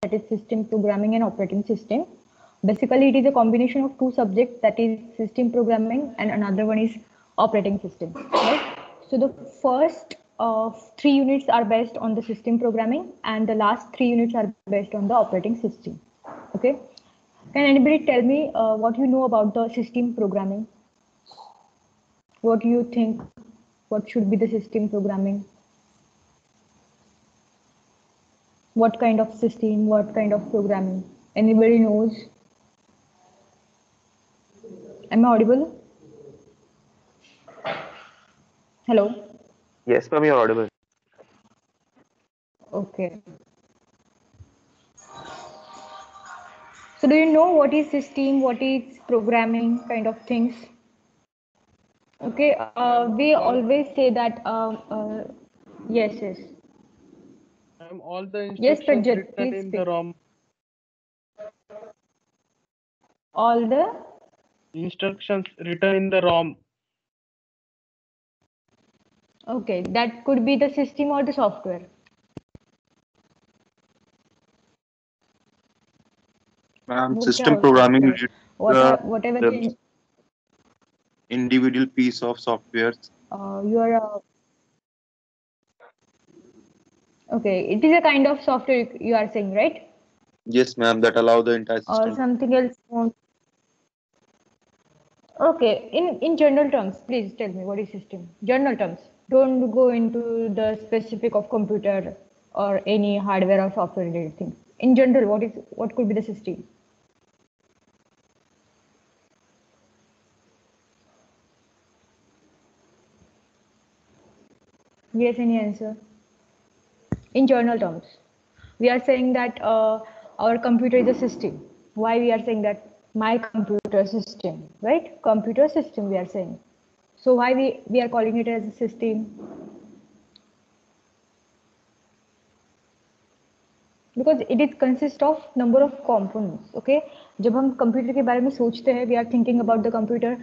that is system programming and operating system. Basically, it is a combination of two subjects, that is system programming and another one is operating system. Right? So the first 3 units are based on the system programming and the last 3 units are based on the operating system. Okay. Can anybody tell me what you know about the system programming? What do you think? What should be the system programming? What kind of system? What kind of programming? Anybody knows? Am I audible? Hello? Yes, ma'am, you're audible. Okay. So do you know what is system, what is programming kind of things? Okay, we always say that, yes. All the Yes, instructions Prajit, written please in speak. the ROM. All the Instructions written in the ROM. Okay, that could be the system or the software. System programming is whatever the individual piece of software. You are okay. It is a kind of software you are saying, right? Yes, ma'am, that allow the entire system. Or something else. Okay, in general terms, please tell me what is system. General terms. Don't go into the specific of computer or any hardware or software related thing. In general, what could be the system? Yes, any answer? In general terms, we are saying that our computer is a system. Why we are saying that? My computer system, right? Computer system we are saying. So why we are calling it as a system? Because it is consist of number of components. Okay, जब हम computer के बारे में सोचते हैं, we are thinking about the computer.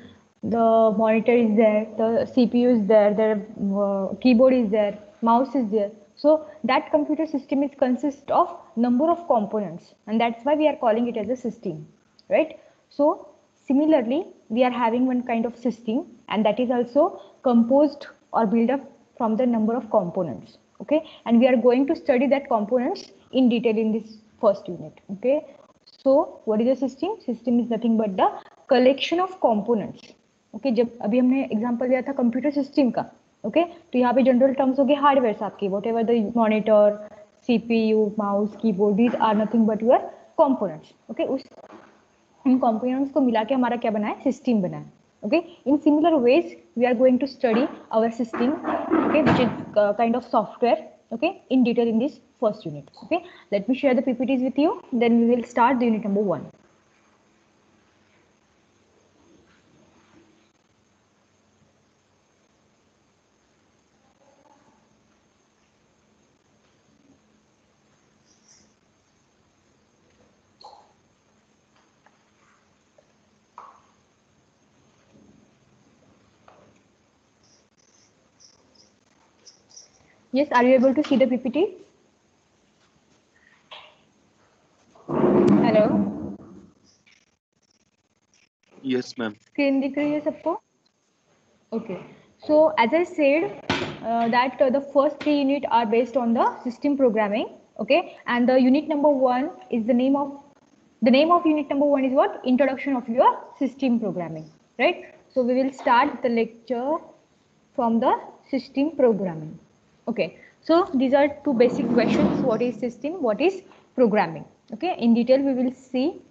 The monitor is there, the CPU is there, the keyboard is there, mouse is there. So that computer system is consist of number of components, and that's why we are calling it as a system, right? So similarly, we are having one kind of system, and that is also composed or built up from the number of components. Okay, and we are going to study that components in detail in this first unit. Okay, so what is a system? System is nothing but the collection of components. Okay, जब अभी हमने example लिया था computer system का, okay, तो यहाँ पे general terms हो गए हार्डवेयर आपके, whatever the monitor, CPU, mouse, keyboard, these are nothing but your components. Okay, उस इन कंपोनेंट्स को मिला के हमारा क्या बना है? सिस्टम बना है. Okay, in similar ways we are going to study our system, okay, which is kind of software, okay, in detail in this first unit. Okay, let me share the PPTs with you, then we will start the unit number 1. Yes, are you able to see the PPT? Hello? Yes, ma'am. Screen दिख रही है सबको? Okay. So as I said, that the first 3 units are based on the system programming. Okay, and the unit number 1 is the name of unit number 1 is what? Introduction of your system programming. Right. So we will start the lecture from the system programming. Okay. So these are two basic questions. What is system? What is programming? Okay. In detail we will see.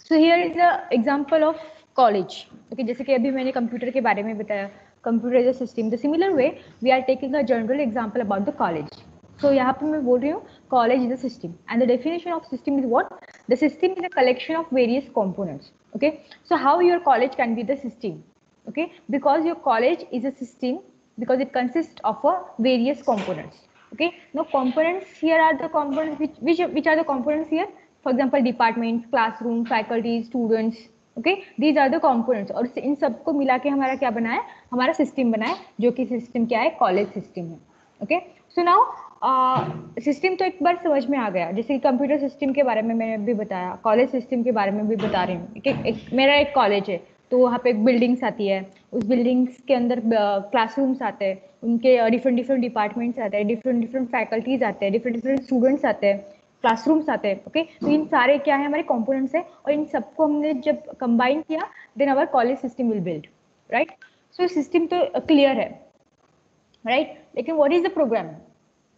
So here is a example of college. Okay, जैसे कि अभी मैंने computer के बारे में बताया, computer is a system. The similar way we are taking a general example about the college. So यहाँ पे मैं बोल रही हूँ college is a system, and the definition of system is what? The system is a collection of various components. Okay, so how your college can be the system? Okay, because your college is a system, because it consists of various components. Okay, now components here are the components which are the components here. For example, department, classroom, faculty, students. Okay, these are the components. और इन सबको मिला के हमारा क्या बना है? हमारा system बना है, जो कि सिस्टम क्या है? कॉलेज सिस्टम है. Okay, so now सिस्टम तो एक बार समझ में आ गया, जैसे कंप्यूटर सिस्टम के बारे में मैंने भी बताया, कॉलेज सिस्टम के बारे में भी बता रही हूँ। मेरा एक कॉलेज है, तो वहाँ पे एक बिल्डिंग्स आती है, उस बिल्डिंग्स के अंदर क्लासरूम्स आते हैं, उनके डिफरेंट डिफरेंट डिपार्टमेंट्स आते हैं, डिफरेंट डिफरेंट फैकल्टीज आते हैं, डिफरेंट डिफरेंट स्टूडेंट्स आते हैं, क्लासरूम्स आते हैं। ओके, तो इन सारे क्या है, हमारे कंपोनेंट्स है, और इन सबको हमने जब कंबाइन किया, then our college system will build, right. So system तो क्लियर है, राइट। लेकिन what is the programming?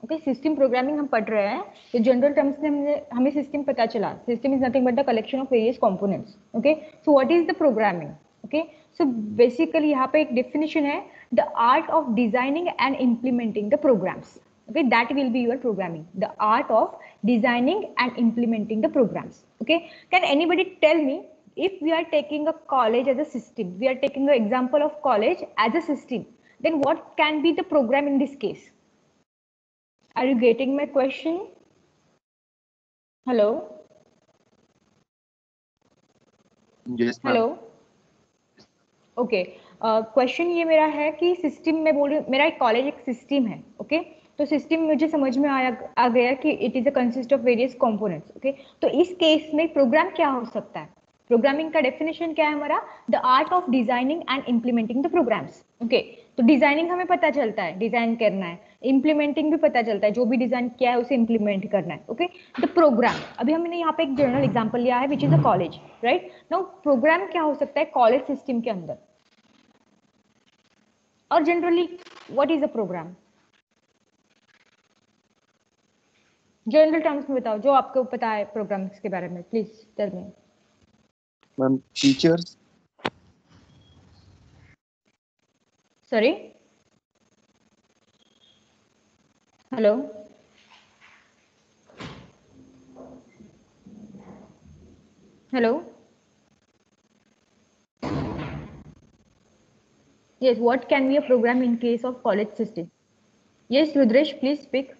Okay, system programming हम पढ़ रहे हैं, तो जनरल टर्म्स में हमें सिस्टम पता चला, system is nothing but the collection of various components. Okay, so what is the programming? Okay, so basically यहाँ पे एक डेफिनेशन है, the art of designing and implementing the programs. Okay, that will be your programming, the art of designing and implementing the programs. Okay, can anybody tell me, if we are taking a college as a system, we are taking the example of college as a system, then what can be the program in this case? Are you getting my question? Hello? Yes, ma'am. Hello? Okay, question ये मेरा है कि system में बोल रही हूँ, मेरा एक कॉलेज एक सिस्टम है। ओके, तो सिस्टम मुझे समझ में आ गया कि it is a consist of various components. Okay, तो इस केस में प्रोग्राम क्या हो सकता है? प्रोग्रामिंग का डेफिनेशन क्या है हमारा? The art of designing and implementing the programs. Okay, तो डिजाइनिंग हमें पता चलता है, डिजाइन करना है, इम्प्लीमेंटिंग भी पता चलता है, जो भी डिजाइन किया है उसे इम्प्लीमेंट करना है। ओके, द प्रोग्राम, अभी हमने यहाँ पे एक जनरल एग्जांपल लिया है, which is a college, right. Now program क्या हो सकता है कॉलेज सिस्टम के अंदर? और generally what is a program? General terms में बताओ, जो आपको पता है प्रोग्राम्स के बारे में, please tell me. Ma'am, teachers. Sorry, hello, hello, yes, what can be a program in case of college system? Yes, Rudresh, please speak.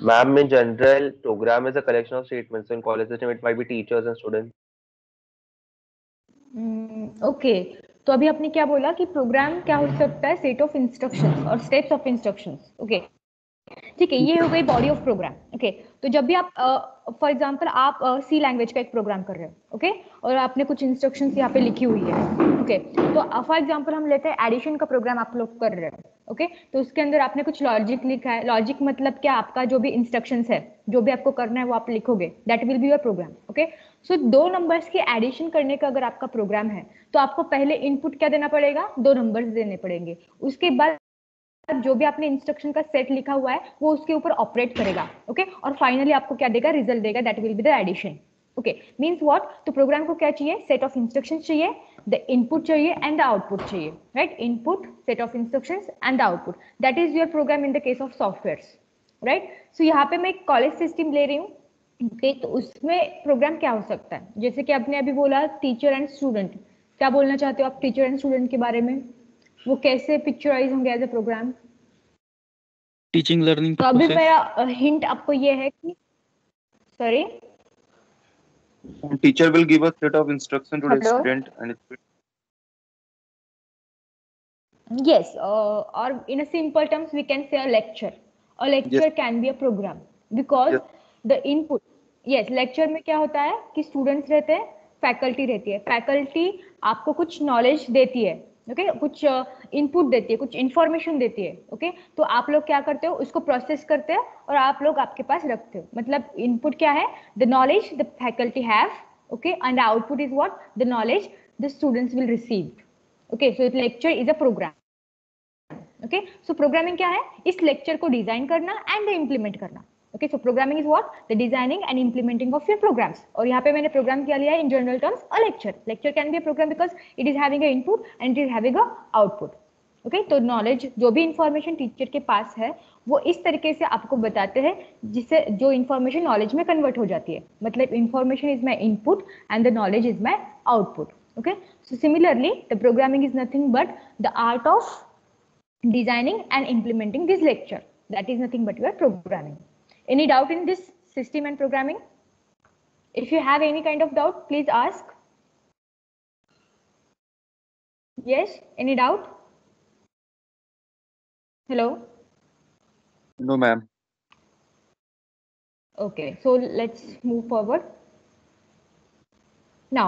Ma'am, in general, program is a collection of statements. In college system, it might be teachers and students. Okay, तो अभी आपने क्या बोला कि programme क्या हो सकता है? सेट ऑफ इंस्ट्रक्शंस और स्टेप्स ऑफ इंस्ट्रक्शंस। ओके, ठीक है, ये हो गई बॉडी ऑफ प्रोग्राम। ओके, तो जब भी आप फॉर एग्जांपल आप सी लैंग्वेज का एक प्रोग्राम कर रहे हो, ओके, और आपने कुछ इंस्ट्रक्शंस यहाँ पे लिखी हुई है। ओके, तो फॉर एग्जांपल हम लेते हैं एडिशन का प्रोग्राम आप लोग कर रहे हो। ओके, तो उसके अंदर आपने कुछ लॉजिक लिखा है। लॉजिक मतलब क्या? आपका जो भी इंस्ट्रक्शंस है, जो भी आपको करना है वो आप लिखोगे, that will be your program. Okay, so दो नंबर्स की एडिशन करने का अगर आपका प्रोग्राम है, तो आपको पहले इनपुट क्या देना पड़ेगा? दो नंबर्स देने पड़ेंगे। उसके बाद जो भी आपने इंस्ट्रक्शन का सेट लिखा हुआ है वो उसके ऊपर ऑपरेट करेगा। ओके, और फाइनली आपको क्या देगा? रिजल्ट देगा, that will be the addition. Okay, means what? तो प्रोग्राम को क्या चाहिए? सेट ऑफ इंस्ट्रक्शन चाहिए, द इनपुट चाहिए एंड द आउटपुट चाहिए, right. Input, set of instructions and the output, that is your program in the case of softwares, right. So यहाँ पे मैं एक कॉलेज सिस्टम ले रही हूँ। ओके, तो उसमें प्रोग्राम क्या हो सकता है? जैसे कि आपने अभी बोला टीचर एंड स्टूडेंट, क्या बोलना चाहते हो आप टीचर एंड स्टूडेंट के बारे में? वो कैसे पिक्चराइज होंगे as a program? Teaching learning तो अभी प्रोसेस। मेरा हिंट आपको ये है कि, sorry, Teacher will give a set of instruction to the hello, student and it will. yes, or in a simple terms we can say a lecture. A lecture Yes, can be a program because yes, the input, yes, lecture में क्या होता है कि students रहते हैं, faculty रहती है, faculty आपको कुछ नॉलेज देती है। ओके, कुछ इनपुट देती है, कुछ इंफॉर्मेशन देती है। ओके, तो आप लोग क्या करते हो? उसको प्रोसेस करते हो और आप लोग आपके पास रखते हो। मतलब इनपुट क्या है? The knowledge the faculty have, okay, and output is what? The knowledge the students will receive. Okay, so lecture is a program. Okay, so programming क्या है? इस लेक्चर को डिजाइन करना एंड इम्प्लीमेंट करना। Okay, so programming is what? The designing and implementing of your programs. और यहाँ पे मैंने प्रोग्राम क्या लिया है in general terms? A lecture. Lecture can be a program because it is having a input and it is having a output. Okay, तो knowledge, जो भी इंफॉर्मेशन टीचर के पास है, वो इस तरीके से आपको बताते हैं जिससे जो इंफॉर्मेशन नॉलेज में कन्वर्ट हो जाती है। मतलब information is my input and the knowledge is my output. Okay, so similarly the programming is nothing but the art of designing and implementing this lecture, that is nothing but your programming. Any doubt in this system and programming? If you have any kind of doubt, please ask. Yes, any doubt? Hello, no, ma'am. Okay, so let's move forward. Now,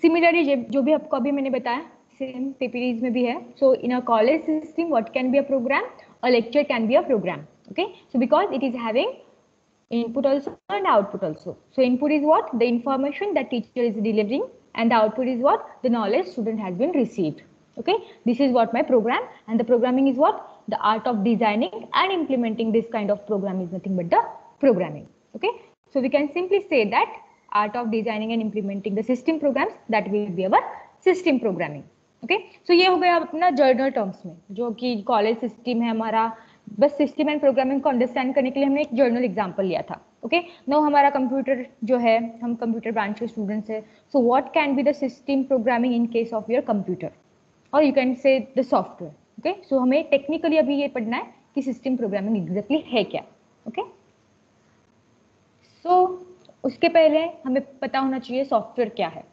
similarly, जो भी आपको अभी मैंने बताया, same PPTs में भी है. So in a college system, what can be a program? A lecture can be a program. Okay, so because it is having input also and output also. So input is what? The information that teacher is delivering, and the output is what? The knowledge student has been received. Okay, this is what my program, and the programming is what? The art of designing and implementing this kind of program is nothing but the programming. Okay, so we can simply say that art of designing and implementing the system programs, that will be our system programming. Okay so ये हो गया अपना journal terms में, जो कि college system है हमारा. बस सिस्टम एंड प्रोग्रामिंग को अंडरस्टैंड करने के लिए हमने एक जर्नल एग्जांपल लिया था. ओके नो हमारा कंप्यूटर जो है, हम कंप्यूटर ब्रांच के स्टूडेंट्स है. So what can be the system programming in case of your computer, और you can say the software. Okay so हमें टेक्निकली अभी ये पढ़ना है कि सिस्टम प्रोग्रामिंग एग्जैक्टली है क्या. ओके सो उसके पहले हमें पता होना चाहिए सॉफ्टवेयर क्या है.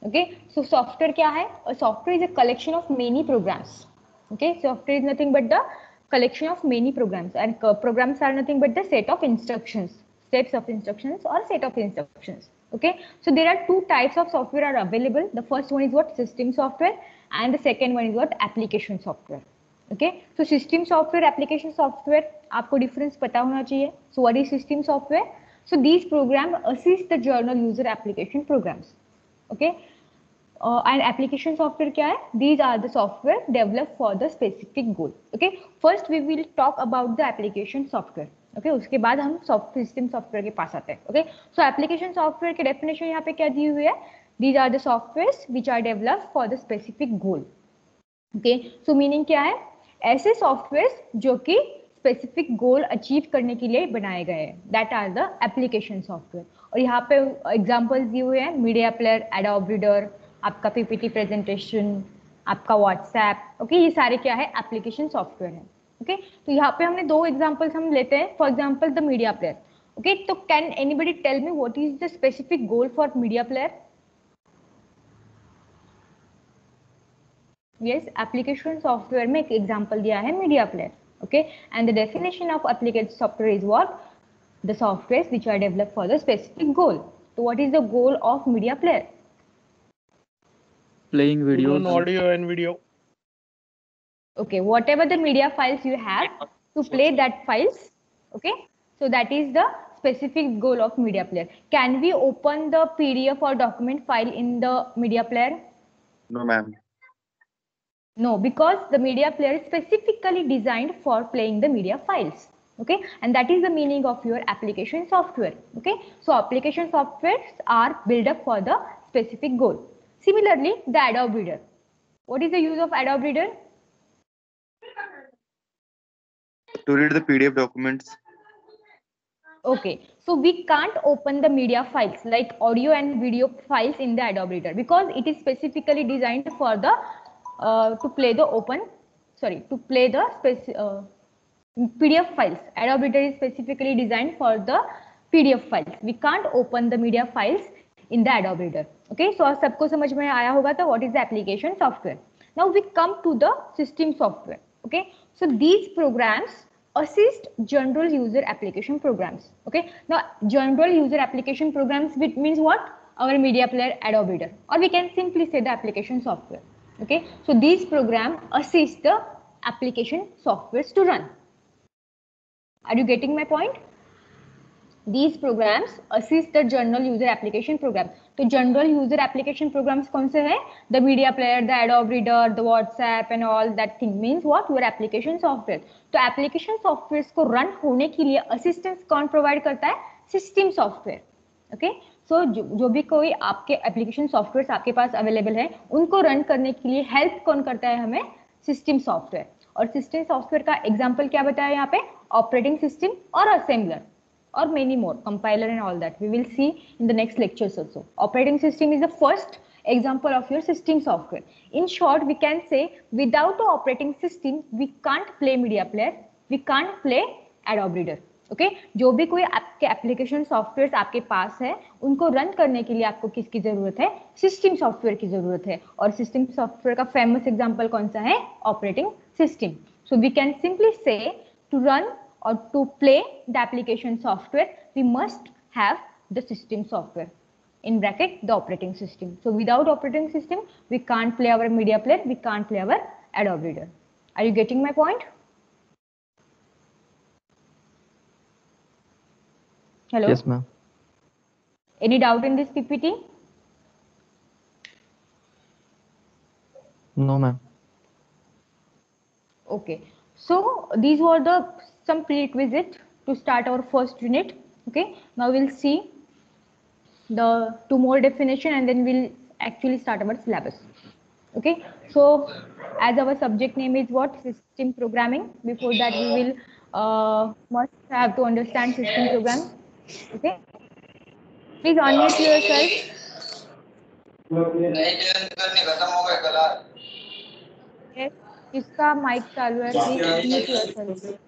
Okay, so software क्या है? A software is a collection of many programs. Okay, software is nothing but the collection of many programs, and programs are nothing but the set of instructions, steps of instructions or set of instructions. Okay, so there are two types of software are available. The first one is what? System software, and the second one is what? Application software. Okay, so system software, application software, आपको difference पता होना चाहिए. So what is system software? So these programs assist the journal user application programs. Okay, and application software क्या है? These are the software developed for the specific goal. Okay, first we will talk about the application software. Okay, उसके बाद हम system software के पास आते हैं. Okay, so application software के definition यहाँ पे क्या दी हुई है? These are the softwares which are developed for the specific goal. Okay, so meaning क्या है? ऐसे softwares जो कि स्पेसिफिक गोल अचीव करने के लिए बनाए गए हैं, that are the application software. और यहाँ पे एग्जांपल्स दिए हुए हैं, मीडिया प्लेयर, एडोब रीडर, आपका पीपीटी प्रेजेंटेशन, आपका व्हाट्सएप. ओके, ये सारे क्या है? एप्लीकेशन सॉफ्टवेयर है. ओके, तो यहाँ पे हमने दो एग्जांपल्स हम लेते हैं. For example the media player. Okay, तो can anybody tell me what is the specific goal for media player? Yes, application software में एक एग्जांपल दिया है media player. Okay, and the definition of application software is what? The softwares which are developed for the specific goal. So what is the goal of media player? Playing videos. Audio and video. Okay, whatever the media files you have to play that files. Okay, so that is the specific goal of media player. Can we open the PDF or document file in the media player? No, ma'am. No, because the media player is specifically designed for playing the media files. Okay, and that is the meaning of your application software. Okay, so application softwares are built up for the specific goal. Similarly, the Adobe Reader. What is the use of Adobe Reader? To read the PDF documents. Okay, so we can't open the media files like audio and video files in the Adobe Reader because it is specifically designed for the to play the PDF files. Adobe Reader is specifically designed for the PDF files. We can't open the media files in the Adobe Reader. Okay, so सबको समझ में आया होगा तो what is the application software? Now we come to the system software. Okay, so these programs assist general user application programs. Okay, now general user application programs means what? Our media player, Adobe Reader, or we can simply say the application software. Okay, so these programs assist the application softwares to run. Are you getting my point? These programs assist the general user application program. तो general user application programs कौन से हैं? The media player, the Adobe Reader, the WhatsApp and all that thing means what? Your application software. तो application softwares को run होने के लिए assistance कौन provide करता है? System software. Okay? So जो भी कोई आपके application softwares आपके पास available है, उनको run करने के लिए help कौन करता है हमें? System software. और system software का example क्या बताया यहाँ पे? Operating system और assembler. Or many more, compiler and all that. We will see in the next lectures also. Operating system is the first example of your system software. In short, we can say without the operating system, we can't play media player, we can't play Adobe Reader. Okay? जो भी कोई आपके application softwares आपके पास है, उनको run करने के लिए आपको किसकी जरूरत है? System software की जरूरत है. और system software का famous example कौन सा है? Operating system. So we can simply say to run or to play the application software, we must have the system software, in bracket the operating system. So without operating system, we can't play our media player, we can't play our Adobe Reader. Are you getting my point? Hello? Yes, ma'am. Any doubt in this PPT? No, ma'am. Okay, so these were the some prerequisites to start our first unit. Okay, now we'll see the two more definition and then we'll actually start our syllabus. Okay, so as our subject name is what? System programming. Before that we will must have to understand system program. Okay, please unmute yourself. Yes, जिसका mic चालू है please mute yourself.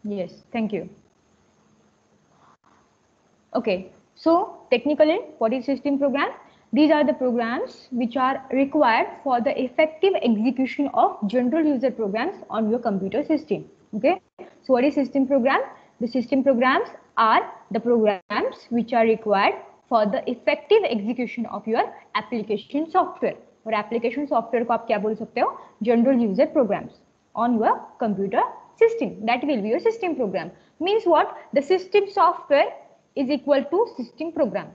Yes, thank you. Okay, so technically, what is system program? These are the programs which are required for the effective execution of general user programs on your computer system. Okay, so what is system program? The system programs are the programs which are required for the effective execution of your application software. और application software को आप क्या बोल सकते हो? General user programs on your computer system. That will be your system program. Means what? The system software is equal to system program.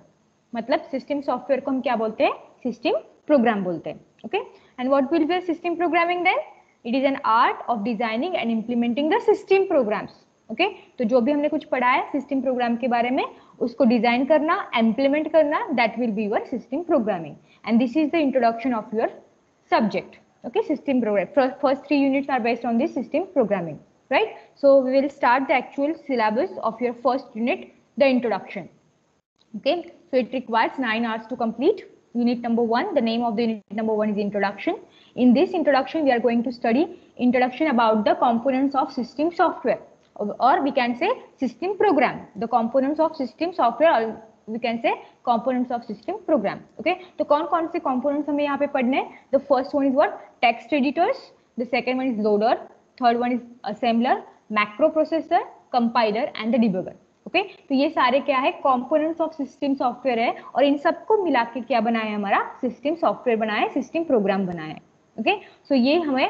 मतलब system software को हम क्या बोलते हैं? System program बोलते हैं. Okay? And what will be a system programming then? It is an art of designing and implementing the system programs. Okay? तो जो भी हमने कुछ पढ़ा है system program के बारे में, उसको डिजाइन करना, implement करना, that will be your system programming. And this is the introduction of your subject. Okay, system program. First 3 units are based on this system programming, right? So we will start the actual syllabus of your first unit, the introduction. Okay, so it requires 9 hours to complete. Unit number 1, the name of the unit number 1 is introduction. In this introduction, we are going to study introduction about the components of system software, or we can say system program. The components of system software, or we can say components of system program. Okay, तो कौन-कौन से components हमें यहाँ पे पढ़ने हैं? The first one is what? Text editors. The second one is loader. Third one is assembler, macro processor, compiler and the debugger. Okay, तो ये सारे क्या है? Components of system software है और इन सबको मिला के क्या बनाया है हमारा? System software बनाया है, system program बनाया है. ओके, सो ये हमें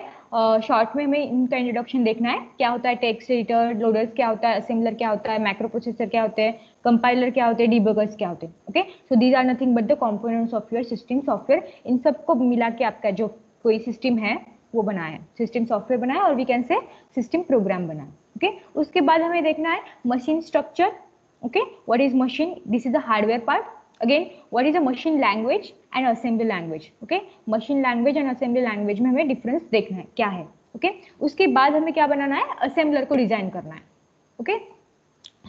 शॉर्ट में हमें इनका इंट्रोडक्शन देखना है. क्या होता है टेक्स्ट एडिटर, लोडर्स क्या होता है, असेंबलर क्या होता है, मैक्रो प्रोसेसर क्या होते हैं, कंपाइलर क्या होते हैं, डिबगर्स क्या होते हैं. Okay, so these are nothing but the components of your system software. इन सबको मिला के आपका जो कोई सिस्टम है वो बनाया है, सिस्टम सॉफ्टवेयर बनाया और we can say system program बनाया. ओके, उसके बाद हमें देखना है machine structure. Okay, what is machine? This is the hardware part. Again, what is a machine language and assembly language? Okay, machine language and assembly language में हमें difference देखना है क्या है. Okay, उसके बाद हमें क्या बनाना है? Assembler को डिजाइन करना है. Okay,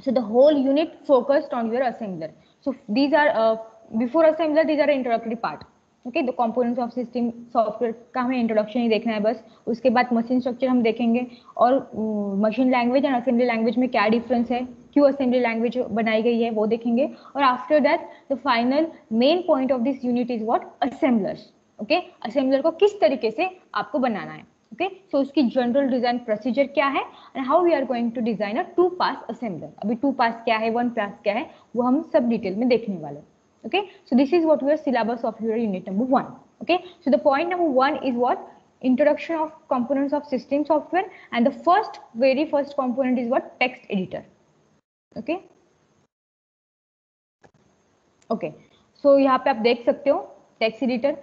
so the whole unit focused on your assembler. So these are before assembler, these are introductory part. Okay, the components of system software का हमें इंट्रोडक्शन ही देखना है बस. उसके बाद मशीन स्ट्रक्चर हम देखेंगे और machine language and assembly language में क्या डिफरेंस है, क्यों असेंबली लैंग्वेज बनाई गई है वो देखेंगे. और after that the final main point of this unit is what? Assemblers. Okay, assembler को किस तरीके से आपको बनाना है. ओके, सो उसकी जनरल डिजाइन प्रोसीजर क्या है and how we are going to design a 2 pass assembler. अभी 2 पास क्या है, 1 पास क्या है, वो हम सब डिटेल में देखने वाले हैं. Okay, so this is what your syllabus of your unit number 1. Okay, so the point number 1 is what? Introduction of components of system software, and the very first component is what? Text editor. Okay, okay, so यहाँ पे आप देख सकते हो text editor.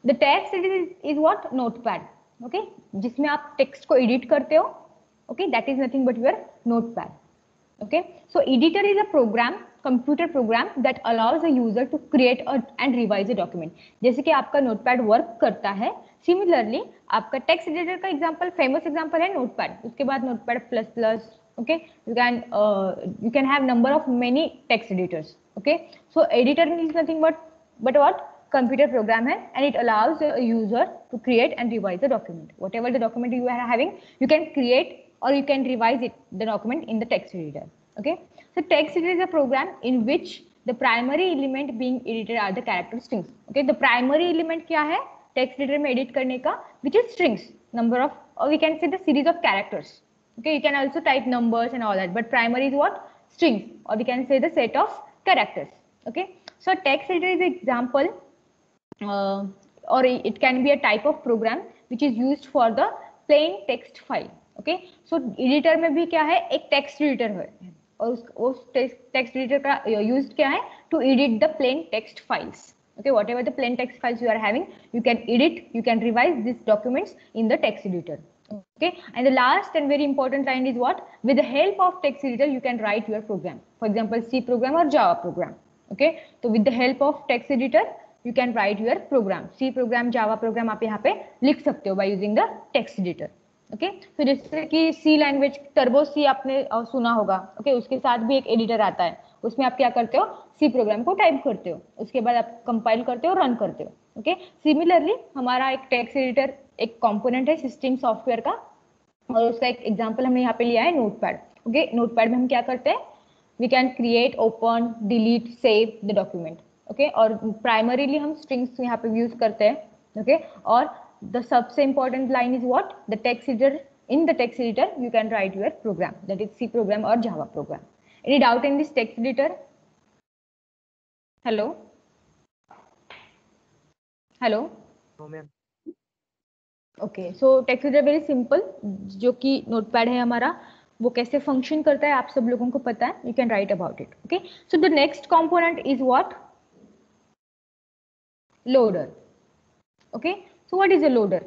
The text editor is what? Notepad. Okay, जिसमें आप text को edit करते हो. Okay, that is nothing but your notepad. Okay, so editor is a program, computer program that allows a user to create and revise a document. जैसे कि आपका notepad work करता है, similarly आपका text editor का example, famous example है notepad. उसके बाद notepad plus plus. Okay, you can have number of many text editors. Okay, so editor is nothing but what? Computer program है, and it allows a user to create and revise the document. Whatever the document you are having, you can create or you can revise it, the document in the text editor. Okay, so text editor is a program in which The primary element being edited are the character strings. Okay, the primary element क्या है text editor में edit करने का, which is strings, number of, or we can say the series of characters. Okay, you can also type numbers and all that, but primary is what? Strings, or we can say the set of characters. Okay, so text editor is an example, or it can be a type of program which is used for the plain text file. Okay, so editor में भी क्या है, एक text editor है, और उस text editor का used क्या है, to edit the plain text files. Okay, whatever the plain text files you are having, you can edit, you can revise these documents in the text editor. Okay, and the last and very important line is what? With the help of text editor you can write your program, for example C program or Java program. Okay, so with the help of text editor you can write your program, C program, Java program आप यहाँ पे लिख सकते हो by using the text editor. Okay, तो जैसे कि सी language turbo सी आपने सुना होगा. ओके, उसके साथ भी एक एडिटर आता है, उसमें आप क्या करते हो, सी प्रोग्राम को टाइप करते हो, उसके बाद आप कंपाइल करते हो, रन करते हो. ओके, सिमिलरली हमारा एक टेक्स्ट एडिटर एक कंपोनेंट है सिस्टम सॉफ्टवेयर का, और उसका एक एग्जांपल हमने यहाँ पे लिया है नोटपैड. ओके, नोटपैड में हम क्या करते हैं, we can create, open, delete, save the document. Okay, और प्राइमरीली हम स्ट्रिंग्स यहाँ पे यूज करते हैं. ओके, और the सबसे important line is what? The text editor. In the text editor you can write your program, that is C program or Java program. Any doubt in this text editor? Hello? Hello? No ma'am. Okay, so text editor very simple, जो कि notepad है हमारा, वो कैसे function करता है आप सब लोगों को पता है. You can write about it. Okay, so the next component is what? Loader. Okay, so what is a loader?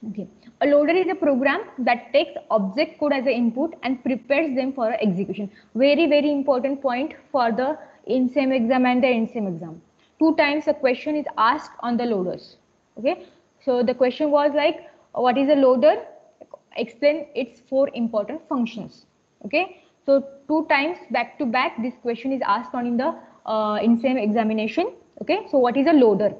Okay, a loader is a program that takes object code as an input and prepares them for execution. Very very important point for the in-sem exam and the end-sem exam. 2 times a question is asked on the loaders. Okay, so the question was like, what is a loader? Explain its 4 important functions. Okay, so 2 times back to back this question is asked on in the in-sem examination. Okay, so what is a loader?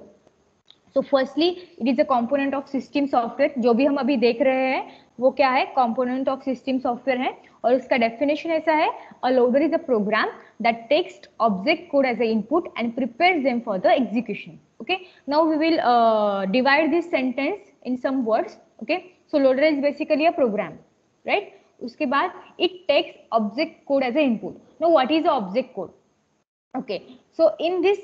So firstly it is a component of system software. जो भी हम अभी देख रहे हैं वो क्या है, component of system software है, और इसका definition ऐसा है, a loader is a program that takes object code as an input and prepares them for the execution. Okay, now we will divide this sentence in some words. Okay, so loader is basically a program, right? उसके बाद it takes object code as an input. Now what is the object code? Okay, so in this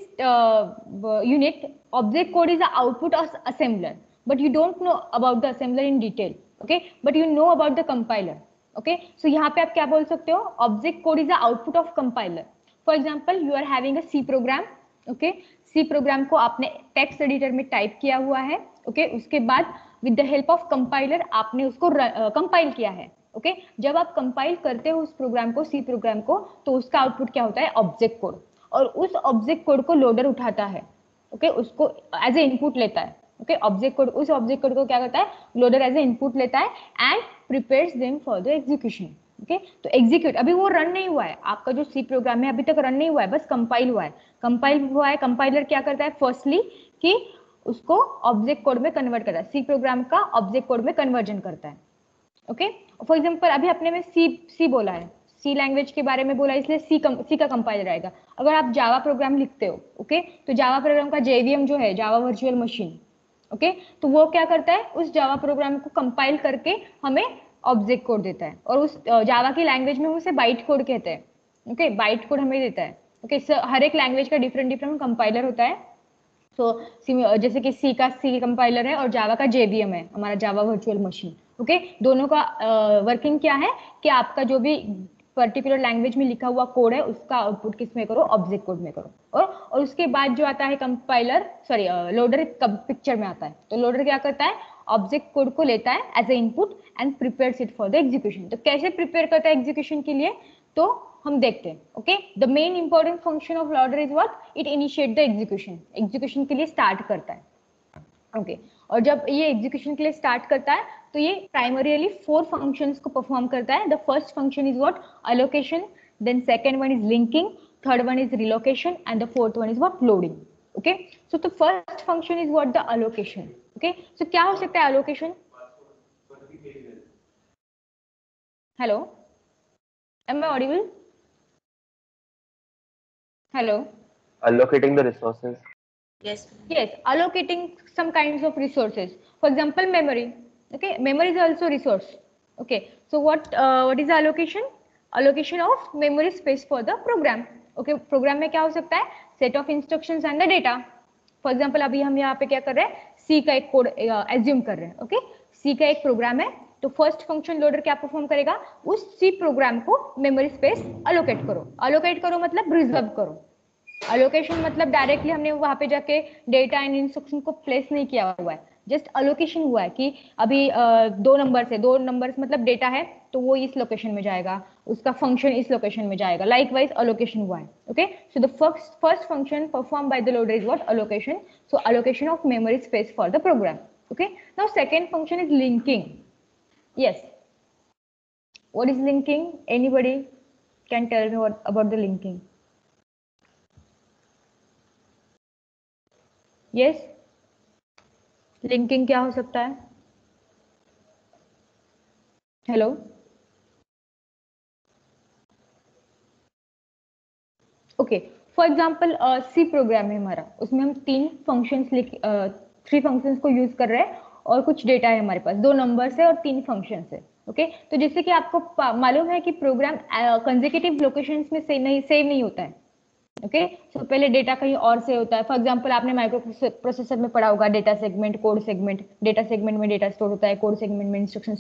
unit, object code is the output of assembler, but you don't know about the assembler in detail. Okay, but you know about the compiler. Okay, so यहाँ पे आप क्या बोल सकते हो, object code is the output of compiler. For example, you are having a C program. Okay, C program को आपने text editor में type किया हुआ है. Okay, उसके बाद with the help of compiler आपने उसको compile किया है. Okay, जब आप compile करते हो उस program को, C program को, तो उसका output क्या होता है, object code. और उस ऑब्जेक्ट कोड को लोडर उठाता है. ओके, उसको एज ए इनपुट लेता है. ओके, ऑब्जेक्ट कोड, उस ऑब्जेक्ट कोड को क्या करता है, लोडर एज ए इनपुट लेता है and prepares them for the execution. Okay, तो एग्जीक्यूट, अभी वो रन नहीं हुआ है, आपका जो सी प्रोग्राम है अभी तक रन नहीं हुआ है, बस कंपाइल हुआ है. कंपाइल हुआ है, कंपाइलर क्या करता है, फर्स्टली कि उसको ऑब्जेक्ट कोड में कन्वर्ट करता है, सी प्रोग्राम का ऑब्जेक्ट कोड में कन्वर्जन करता है. ओके, फॉर एग्जाम्पल अभी अपने में सी बोला है, सी लैंग्वेज के बारे में बोला, इसलिए सी का कंपाइलर आएगा. अगर आप जावा प्रोग्राम लिखते हो, ओके, तो जावा प्रोग्राम का जेवीएम जो है, जावा वर्चुअल मशीन, ओके, तो वो क्या करता है, उस जावा प्रोग्राम को कंपाइल करके हमें ऑब्जेक्ट कोड देता है, और उस जावा की लैंग्वेज में उसे बाइट कोड कहते हैं. ओके, बाइट कोड हमें देता है. ओके, हर एक लैंग्वेज का डिफरेंट कंपाइलर होता है. तो जैसे कि सी का सी कंपाइलर है और जावा का जेवीएम है, हमारा जावा वर्चुअल मशीन. ओके, दोनों का वर्किंग क्या है कि आपका जो भी पर्टिकुलर लैंग्वेज में लिखा हुआ कोड है उसका आउटपुट किस में करो, ऑब्जेक्ट कोड में करो. और उसके बाद जो आता है कंपाइलर, सॉरी लोडर पिक्चर में आता है. तो लोडर क्या करता है, ऑब्जेक्ट कोड को लेता है as a input and prepares it for the execution. तो कैसे प्रिपेयर करता है एग्जीक्यूशन के लिए, तो हम देखते हैं. Okay, the main important function of loader is what, it initiate the execution, execution के लिए स्टार्ट करता है. ओके, और जब ये एग्जीक्यूशन के लिए स्टार्ट करता है तो ये प्राइमरीली 4 फंक्शंस को परफॉर्म करता है. The first function is what, allocation, then second one is linking, third one is relocation and the fourth one is what, loading. Okay, so the first function is what, the allocation. Okay, so क्या हो सकता है allocation, hello, am I audible, Hello. Allocating the resources. Yes. Yes, allocating some kinds of resources. For example, memory. Okay, memory is also resource. Okay, so what is the allocation? Allocation of memory space for the program. Okay, program में क्या हो सकता है? Set of instructions and the data. For example, अभी हम यहाँ पे क्या कर रहे हैं? C का एक कोड assume कर रहे हैं. Okay, C का एक प्रोग्राम है, तो फर्स्ट फंक्शन लोडर क्या परफॉर्म करेगा? उस C प्रोग्राम को मेमोरी स्पेस अलोकेट करो. अलोकेट करो मतलब रिजर्व करो. अलोकेशन मतलब डायरेक्टली हमने वहां पे जाके डेटा एंड इंस्ट्रक्शन को प्लेस नहीं किया हुआ है, जस्ट अलोकेशन हुआ है कि अभी दो नंबर्स मतलब डेटा है तो वो इस लोकेशन में जाएगा, उसका फंक्शन इस लोकेशन में जाएगा, लाइकवाइज अलोकेशन हुआ है. Okay, so the first function perform by the loader is what? Allocation. So allocation of memory space for the program. Okay, now second function is linking. Yes, what is linking? Anybody can tell me what about the linking? Yes, linking क्या हो सकता है? Hello, okay, for example C program है हमारा, उसमें हम three functions को use कर रहे हैं और कुछ डेटा है हमारे पास, 2 नंबर्स है और 3 फंक्शंस है. ओके, तो जैसे कि आपको मालूम है कि प्रोग्राम कंसेक्यूटिव लोकेशंस में सेव नहीं होता है. ओके, सो पहले डेटा कहीं और से होता है. फॉर एग्जांपल आपने माइक्रो प्रोसेसर में पढ़ा होगा data segment, code segment. Data segment में डेटा स्टोर होता है, कोड सेगमेंट में इंस्ट्रक्शन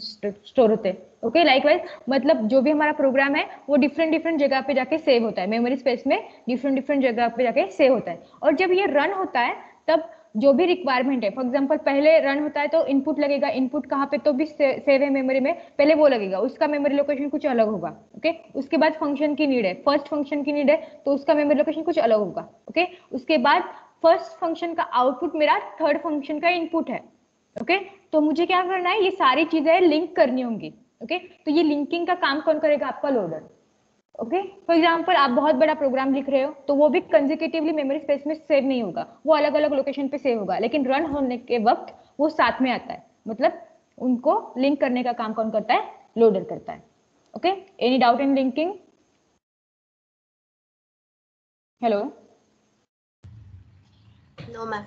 स्टोर होते हैं. ओके, लाइकवाइज मतलब जो भी हमारा प्रोग्राम है वो डिफरेंट जगह पे जाके सेव होता है, मेमोरी स्पेस में डिफरेंट जगह पे जाके सेव होता है. और जब ये रन होता है तब जो भी रिक्वायरमेंट है, फॉर एग्जांपल पहले रन होता है तो इनपुट लगेगा, इनपुट कहाँ पे तो भी सेव है मेमोरी में, पहले वो लगेगा, उसका मेमोरी लोकेशन कुछ अलग होगा. ओके, उसके बाद फंक्शन की नीड है, फर्स्ट फंक्शन की नीड है तो उसका मेमोरी लोकेशन कुछ अलग होगा. ओके, उसके बाद फर्स्ट फंक्शन का आउटपुट मेरा थर्ड फंक्शन का इनपुट है. ओके, तो मुझे क्या करना है? ये सारी चीजें लिंक करनी होंगी. ओके, तो ये लिंकिंग का काम कौन करेगा? आपका लोडर. ओके, फॉर एग्जांपल आप बहुत बड़ा प्रोग्राम लिख रहे हो तो वो भी कंसेक्यूटिवली मेमोरी स्पेस में सेव नहीं होगा, वो अलग अलग लोकेशन पे सेव होगा, लेकिन रन होने के वक्त वो साथ में आता है. मतलब उनको लिंक करने का काम कौन करता है? लोडर करता है. Okay, any doubt in linking? Hello, No, ma'am.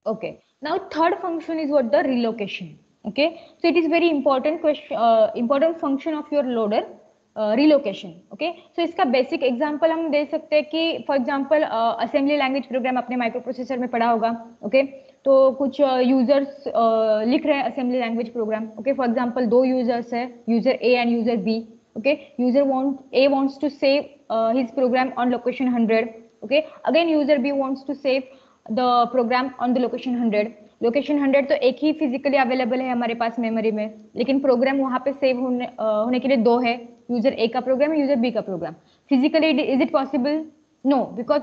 okay, now third function is what? The relocation. Okay, so it is very important important function of your loader, relocation. Okay, so इसका basic example हम दे सकते हैं कि for example assembly language programme अपने micro processor में पढ़ा होगा. Okay, तो कुछ यूजर्स लिख रहे हैं assembly language program. Okay, for example 2 users है, user A and user B. Okay, A wants to save his program on location 100. Okay, again user B wants to save the program on the location 100. Location 100 तो एक ही physically available है हमारे पास memory में, लेकिन programme वहां पे save होने के लिए 2 है, यूजर ए का प्रोग्राम, यूजर बी का program. Physically is it possible? No, because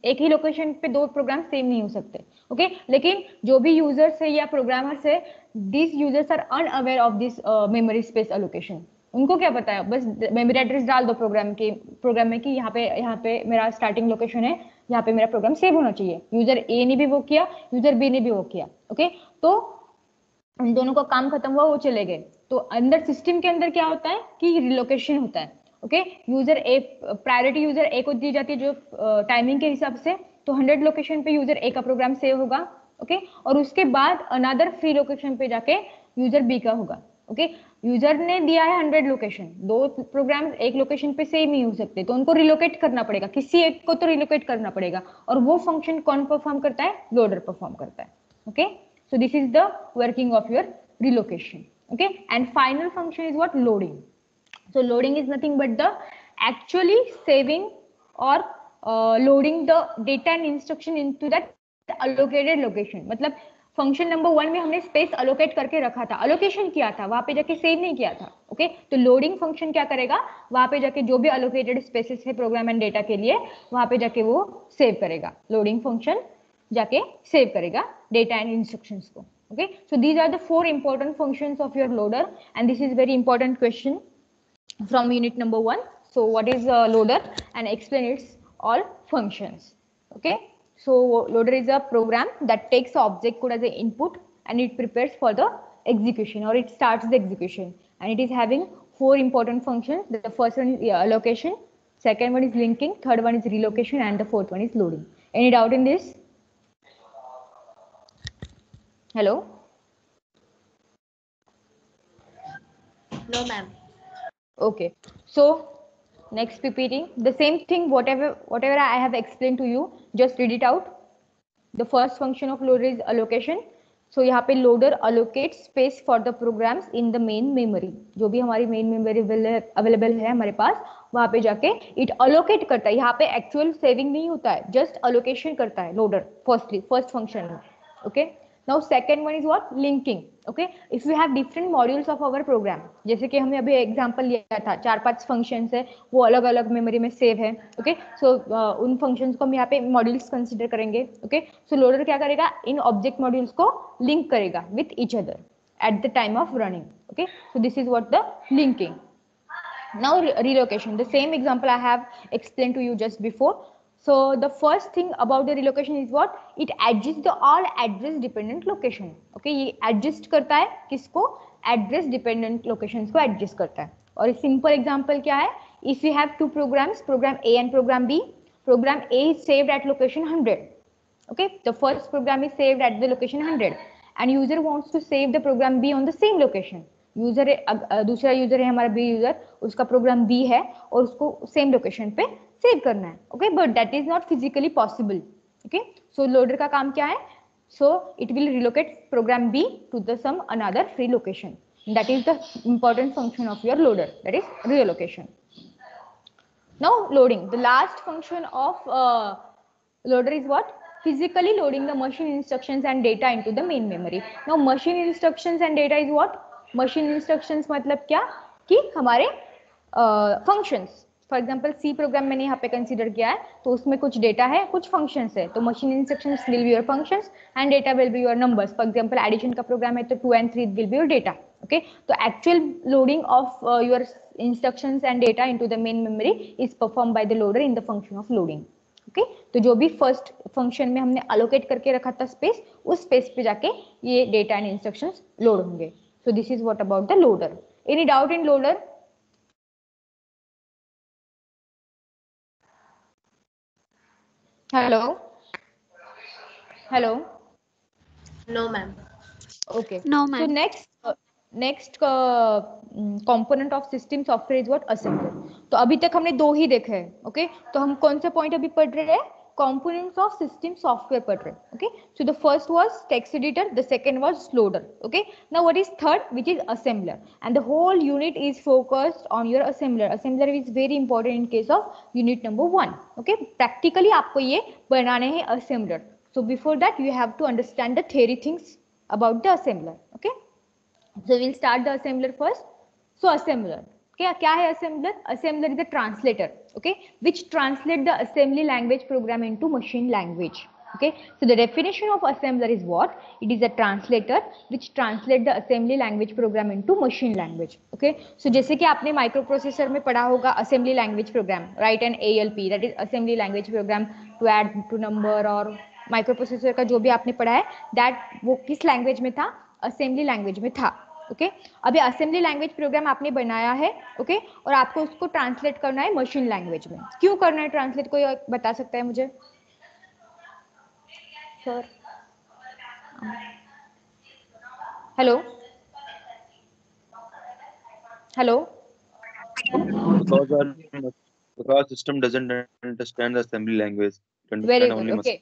एक ही लोकेशन पे 2 प्रोग्राम सेम नहीं हो सकते. ओके, लेकिन जो भी यूजर्स है या प्रोग्रामर्स है, this users are unaware of this memory space allocation. उनको क्या पता है? बस मेमोरी एड्रेस डाल दो प्रोग्राम में कि यहाँ पे मेरा स्टार्टिंग लोकेशन है, यहाँ पे मेरा प्रोग्राम सेव होना चाहिए. यूजर ए ने भी वो किया, यूजर बी ने भी वो किया. ओके, तो उन दोनों का काम खत्म हुआ, वो चले गए. तो अंदर सिस्टम के अंदर क्या होता है कि रिलोकेशन होता है. ओके, यूजर ए, प्रायोरिटी यूजर ए को दी जाती है जो टाइमिंग के हिसाब से, तो 100 लोकेशन पे यूजर ए का प्रोग्राम सेव होगा. ओके, और उसके बाद अनदर फ्री लोकेशन पे जाके यूजर बी का होगा. ओके, यूजर ने दिया है 100 लोकेशन, 2 प्रोग्राम एक लोकेशन पे सेम नहीं हो सकते, तो उनको रिलोकेट करना पड़ेगा, किसी एक को तो रिलोकेट करना पड़ेगा, और वो फंक्शन कौन परफॉर्म करता है? लोडर परफॉर्म करता है. Okay, so this is the working of your relocation. Okay, and final function is what? Loading. So loading is nothing but the actually saving or loading the data and instruction into that allocated location. मतलब function number 1 में हमने space allocate करके रखा था, allocation किया था, वहां पे जाके सेव नहीं किया था. ओके, तो लोडिंग फंक्शन क्या करेगा? वहां पे जाके जो भी अलोकेटेड स्पेसेस है प्रोग्राम एंड डेटा के लिए, वहां पे जाके वो सेव करेगा. लोडिंग फंक्शन जाके सेव करेगा डेटा एंड इंस्ट्रक्शंस को. Okay, so these are the 4 important functions of your loader, and this is very important question from unit number 1. So what is a loader? And explain its all functions. Okay, so loader is a program that takes the object code as an input and it prepares for the execution, or it starts the execution, and it is having 4 important functions. The first one is allocation, second one is linking, third one is relocation, and the fourth one is loading. Any doubt in this? Hello? No, ma'am. Okay, so next PPT, the same thing, whatever I have explained to you, just read it out. The first function of loader is allocation. So यहाँ पे loader allocates space for the programs in the main memory. जो भी हमारी main memory available है हमारे पास, वहाँ पे जाके it allocate करता है. यहाँ पे actual saving नहीं होता है, just allocation करता है loader. First function है. Okay. Now second one is what? Linking. Okay. If we have different modules of our program, जैसे कि हमने अभी एग्जांपल लिया था, 4-5 फंक्शंस है, वो अलग अलग मेमोरी में सेव है. ओके, सो उन फंक्शंस को हम यहाँ पे मॉड्यूल्स कंसीडर करेंगे. ओके, सो लोडर क्या करेगा? इन ऑब्जेक्ट मॉड्यूल्स को लिंक करेगा with each other at the time of running. Okay, so this is what the linking. Now relocation, the same example I have explained to you just before. So the first thing about the relocation is what? It adjusts the all address dependent location. Okay, ये adjust करता है किसको? Address dependent locations को adjust करता है. और simple example क्या है? If we have two programs, program A and program B, program A is saved at location 100. Okay, the first program is saved at the location 100 and user wants to save the program B on the same location. User दूसरा user है हमारा B user, उसका program B है और उसको same location पे save करना है. Okay, but that is not physically possible. Okay, so loader का काम क्या है? So it will relocate program B to the some another free location. That is the important function of your loader, that is relocation. Now loading, the last function of loader is what? Physically loading the machine instructions and data into the main memory. Now machine instructions and data is what? Machine instructions मतलब क्या कि हमारे functions. For example C program मैंने यहाँ पे consider किया है, तो उसमें कुछ डेटा है, कुछ फंक्शंस है. तो machine instructions will be your functions and data will be your numbers. For example addition का प्रोग्राम है तो 2 and 3 will be your data. Okay, तो actual loading of your instructions and data into the main memory is perform by the loader in the function of loading. Okay, तो जो भी first function में हमने allocate करके रखा था space, उस स्पेस पे जाके ये डेटा एंड इंस्ट्रक्शंस लोड होंगे. So this is what about the loader. Any doubt in loader? Hello? Hello? No, ma'am. Okay. No, So ma'am. next component of system software is what? Assembler. तो अभी तक हमने दो ही देखे हैं. Okay? तो हम कौन से पॉइंट अभी पढ़ रहे हैं? Components of system software पढ़ रहे हैं. Okay? So the first was text editor, the second was loader. Okay? Now what is third? Which is assembler. And the whole unit is focused on your assembler. Assembler is very important in case of unit number 1. Okay? Practically आपको ये बनाने हैं assembler. So before that you have to understand the theory things about the assembler. Okay? So we'll start the assembler first. So assembler. क्या है assembler? Assembler is a translator, okay, which translate the assembly language program into machine language. Okay, so the definition of assembler is what? It is a translator which translate the assembly language program into machine language. Okay, so जैसे कि आपने microprocessor में पढ़ा होगा assembly language program, right? And ALP, that is assembly language program to add to number, और microprocessor का जो भी आपने पढ़ा है that वो किस लैंग्वेज में था? असेंबली लैंग्वेज में था. ओके, अभी असेंबली लैंग्वेज प्रोग्राम आपने बनाया है. ओके, और आपको उसको ट्रांसलेट करना है मशीन लैंग्वेज में. क्यों करना है ट्रांसलेट, कोई बता सकता है मुझे? Sir, hello hello. Because system doesn't understand the assembly language. It very understand good. only okay,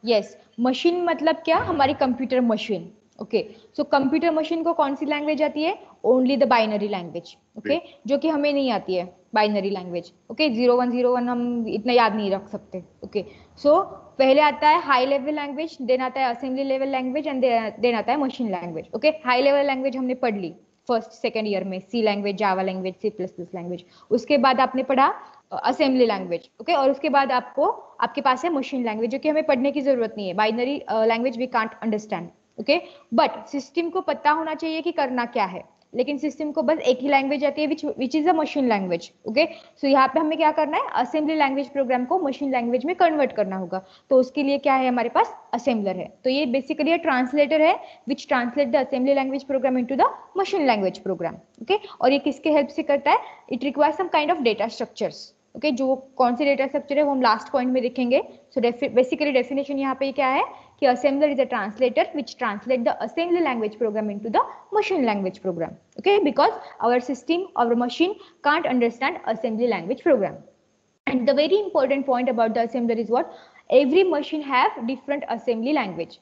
yes, machine मतलब क्या? हमारी computer machine. Okay, so computer machine को कौन सी लैंग्वेज आती है? Only the binary language. Okay, जो कि हमें नहीं आती है बाइनरी लैंग्वेज. ओके, 0101 हम इतना याद नहीं रख सकते. ओके, सो पहले आता है हाई लेवल लैंग्वेज, देन आता है assembly level language and then आता है machine language. Okay, high level language हमने पढ़ ली फर्स्ट सेकेंड ईयर में, C language, Java language, C++ language. उसके बाद आपने पढ़ा असेंबली लैंग्वेज. ओके, और उसके बाद आपके पास है मशीन लैंग्वेज, जो कि हमें पढ़ने की जरूरत नहीं है. Binary language we can't understand. Okay, but system को पता होना चाहिए कि करना क्या है. लेकिन सिस्टम को बस एक ही लैंग्वेज आती है which is a machine language. Okay, so यहाँ पे हमें क्या करना है? असेंबली लैंग्वेज प्रोग्राम को मशीन लैंग्वेज में कन्वर्ट करना होगा. तो उसके लिए क्या है हमारे पास? असेंबलर है. तो ये बेसिकली ट्रांसलेटर है which translate the assembly language program into the machine language program. Okay, और ये किसके हेल्प से करता है? It requires some kind of data structures. Okay जो कौन सी डेटा स्ट्रक्चर है वो हम लास्ट पॉइंट में देखेंगे. सो बेसिकली डेफिनेशन यहाँ पे क्या है कि assembler is a translator which translate the assembly language program into the machine language program. Okay, because our system, our machine can't understand assembly language program. And the very important point about the assembler is what? Every machine have different assembly language.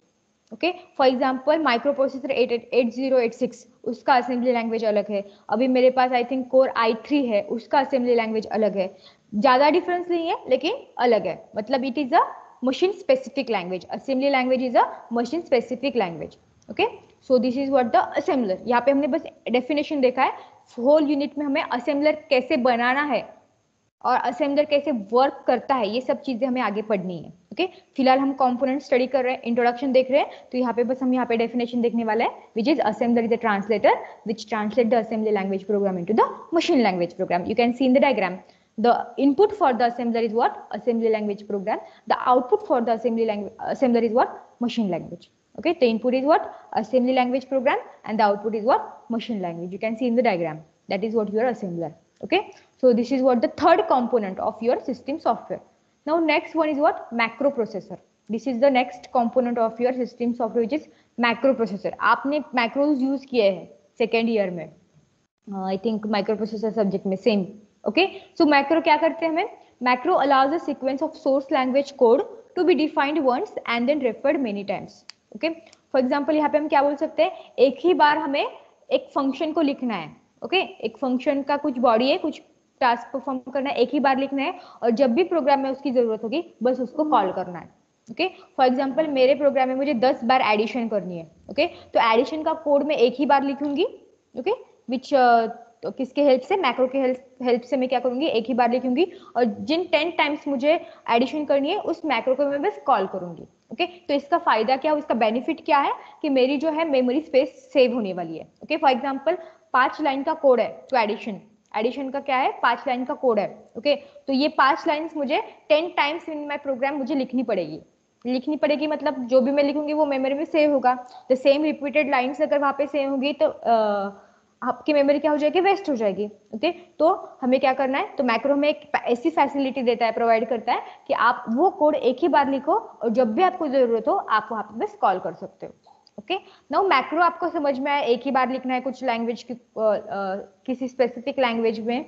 Okay for example microprocessor 8086 उसका assembly language अलग है. अभी मेरे पास I think core i3 है, उसका assembly language अलग है. ज्यादा डिफरेंस नहीं है लेकिन अलग है. मतलब it is a machine specific language. Assembly language is a machine specific language. Okay so this is what the assembler. यहाँ पे हमने बस डेफिनेशन देखा है. होल यूनिट में हमें असेंबलर कैसे बनाना है और असेंबलर कैसे वर्क करता है ये सब चीजें हमें आगे पढ़नी है. ओके फिलहाल हम कंपोनेंट स्टडी कर रहे हैं, इंट्रोडक्शन देख रहे हैं. तो यहाँ पे बस हम यहाँ पे डेफिनेशन देखने वाला है which is assembler is a translator which translate the assembly language program into the machine language programme. You can see in the diagram the input for the assembler is what? Assembly language program. The output for the assembler is what? Machine language. Okay, the input is what? Assembly language program and the output is what? Machine language. You can see in the diagram. That is what your assembler. Okay, so this is what the third component of your system software. Now next one is what? Macroprocessor. This is the next component of your system software which is macroprocessor. आपने macros use किए हैं second year में. I think microprocessor subject में same. Okay, so macro क्या करते हैं हमें? Macro allows a sequence of source language code to be defined once and then referred many times. Okay, for example यहाँ पे हम क्या बोल सकते हैं? एक ही बार हमें एक फंक्शन को लिखना है. ओके एक फंक्शन का कुछ बॉडी है, कुछ टास्क परफॉर्म करना है, एक ही बार लिखना है और जब भी प्रोग्राम में उसकी जरूरत होगी बस उसको कॉल करना है. ओके फॉर एग्जांपल मेरे प्रोग्राम में मुझे 10 बार एडिशन करनी है. ओके तो एडिशन का कोड मैं एक ही बार लिखूंगी. ओके विच तो किसके हेल्प से? मैक्रो के हेल्प से मैं क्या करूंगी? एक ही बार लिखूंगी और जिन 10 टाइम्स मुझे एडिशन करनी है उस मैक्रो को मैं बस कॉल करूंगी. ओके तो इसका फायदा क्या है, इसका बेनिफिट क्या है कि मेरी जो है मेमोरी स्पेस सेव होने वाली है. ओके फॉर एग्जांपल 5 लाइन का कोड है तो एडिशन का क्या है? 5 लाइन का कोड है. ओके तो ये 5 लाइंस मुझे 10 टाइम्स इन माय प्रोग्राम मुझे लिखनी पड़ेगी. मतलब जो भी मैं लिखूंगी वो मेमोरी में सेव होगा. द सेम रिपीटेड लाइंस अगर वहां पे सेव होगी तो आपकी मेमोरी क्या हो जाएगी? वेस्ट हो जाएगी. ओके तो हमें क्या करना है? तो मैक्रो में एक ऐसी फैसिलिटी देता है, प्रोवाइड करता है कि आप वो कोड एक ही बार लिखो और जब भी आपको जरूरत हो आप वहां पे बस कॉल कर सकते हो. ओके नाउ मैक्रो आपको समझ में आया, एक ही बार लिखना है कुछ लैंग्वेज की किसी स्पेसिफिक लैंग्वेज में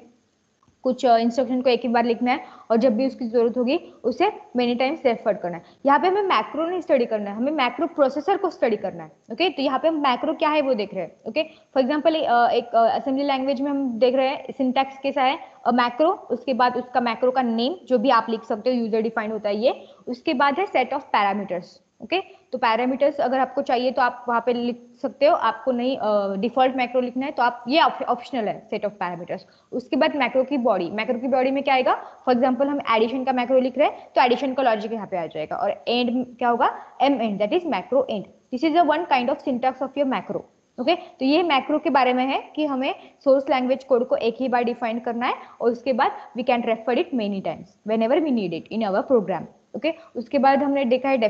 कुछ इंस्ट्रक्शन को एक ही बार लिखना है और जब भी उसकी जरूरत होगी उसे मेनी टाइम्स रेफर करना है. यहाँ पे हमें मैक्रो नहीं स्टडी करना है, हमें मैक्रो प्रोसेसर को स्टडी करना है. ओके तो यहाँ पे हम मैक्रो क्या है वो देख रहे हैं. ओके फॉर एग्जांपल एक असेंबली लैंग्वेज में हम देख रहे हैं सिंटैक्स कैसा है? मैक्रो, उसके बाद उसका मैक्रो का नेम जो भी आप लिख सकते हो, यूजर डिफाइंड होता है ये. उसके बाद है सेट ऑफ पैरामीटर्स. ओके तो पैरामीटर्स अगर आपको चाहिए तो आप वहां पे लिख सकते हो, आपको नहीं डिफॉल्ट मैक्रो लिखना है तो आप ये ऑप्शनल है सेट ऑफ पैरामीटर्स. उसके बाद मैक्रो की बॉडी में क्या आएगा? फॉर एग्जांपल हम एडिशन का मैक्रो लिख रहे हैं तो एडिशन का लॉजिक यहाँ पे आ जाएगा और एंड क्या होगा? M end, that is macro end. This is a one kind of syntax of your macro. Okay तो ये मैक्रो के बारे में है कि हमें सोर्स लैंग्वेज कोड को एक ही बार डिफाइन करना है और उसके बाद we can refer it many times whenever we need it in our program. Okay उसके बाद हमने देखा है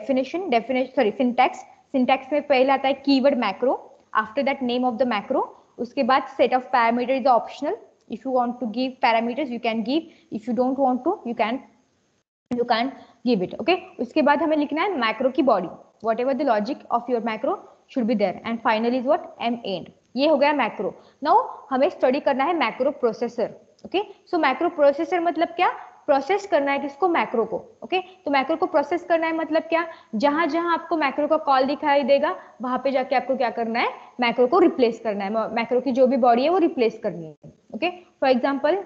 सिंटैक्स में पहले आता है keyword macro, after that name of the macro. उसके बाद set of parameter is optional. If you want to give parameters you can give, if you don't want to you can give it. Okay उसके बाद हमें लिखना है macro की body, whatever the logic of your macro should be there and finally is what? M end. ये हो गया macro. Now हमें स्टडी करना है macro processor. Okay so macro processor मतलब क्या? प्रोसेस करना है किसको? मैक्रो को. ओके तो मैक्रो को प्रोसेस करना है मतलब क्या? जहां जहां आपको मैक्रो का कॉल दिखाई देगा वहां पे जाके आपको क्या करना है? मैक्रो को रिप्लेस करना है. मैक्रो की जो भी बॉडी है वो रिप्लेस करनी है. Okay for example